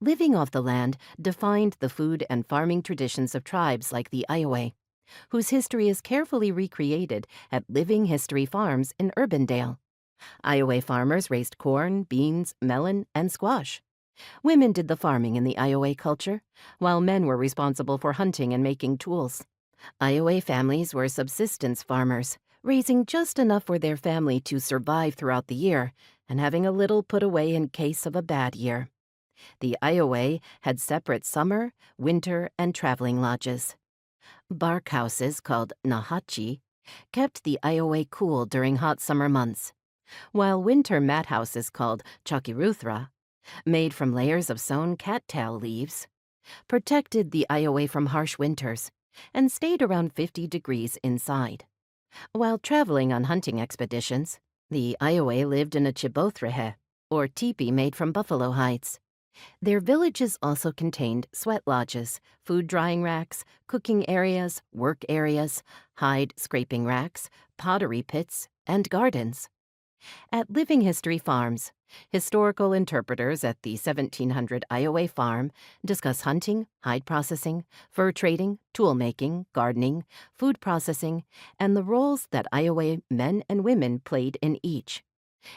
Living off the land defined the food and farming traditions of tribes like the Iowa, whose history is carefully recreated at Living History Farms in Urbandale. Iowa farmers raised corn, beans, melon, and squash. Women did the farming in the Iowa culture, while men were responsible for hunting and making tools. Iowa families were subsistence farmers, raising just enough for their family to survive throughout the year and having a little put away in case of a bad year. The Iowa had separate summer, winter, and traveling lodges. Bark houses called nahachi kept the Iowa cool during hot summer months, while winter mat houses called chakiruthra, made from layers of sewn cattail leaves, protected the Iowa from harsh winters and stayed around 50 degrees inside. While traveling on hunting expeditions, the Iowa lived in a chibothrehe, or teepee made from buffalo hides. Their villages also contained sweat lodges, food drying racks, cooking areas, work areas, hide scraping racks, pottery pits, and gardens. At Living History Farms, historical interpreters at the 1700 Iowa farm discuss hunting, hide processing, fur trading, tool making, gardening, food processing, and the roles that Iowa men and women played in each.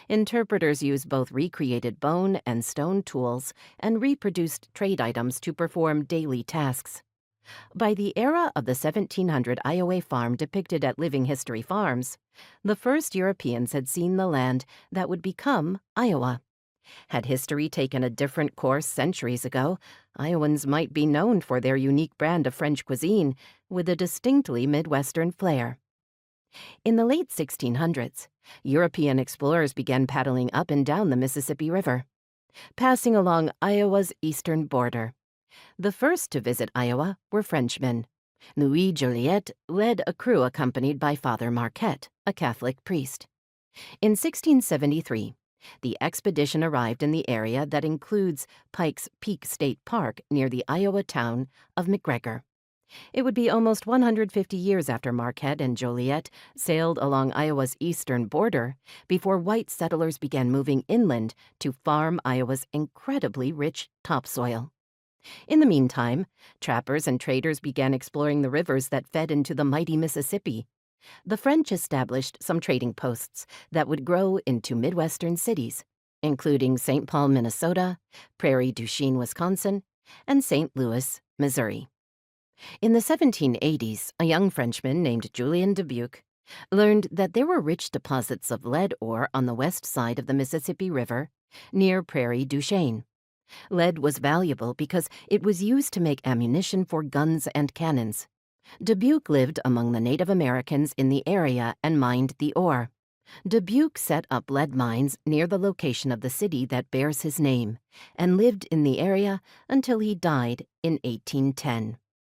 Interpreters use both recreated bone and stone tools and reproduced trade items to perform daily tasks. By the era of the 1700 Iowa farm depicted at Living History Farms, the first Europeans had seen the land that would become Iowa. Had history taken a different course centuries ago, Iowans might be known for their unique brand of French cuisine with a distinctly Midwestern flair. In the late 1600s, European explorers began paddling up and down the Mississippi River, passing along Iowa's eastern border. The first to visit Iowa were Frenchmen. Louis Joliet led a crew accompanied by Father Marquette, a Catholic priest. In 1673, the expedition arrived in the area that includes Pikes Peak State Park near the Iowa town of McGregor. It would be almost 150 years after Marquette and Joliet sailed along Iowa's eastern border before white settlers began moving inland to farm Iowa's incredibly rich topsoil. In the meantime, trappers and traders began exploring the rivers that fed into the mighty Mississippi. The French established some trading posts that would grow into Midwestern cities, including St. Paul, Minnesota, Prairie du Chien, Wisconsin, and St. Louis, Missouri. In the 1780s, a young Frenchman named Julien Dubuque learned that there were rich deposits of lead ore on the west side of the Mississippi River near Prairie du Chien. Lead was valuable because it was used to make ammunition for guns and cannons. Dubuque lived among the Native Americans in the area and mined the ore. Dubuque set up lead mines near the location of the city that bears his name and lived in the area until he died in 1810.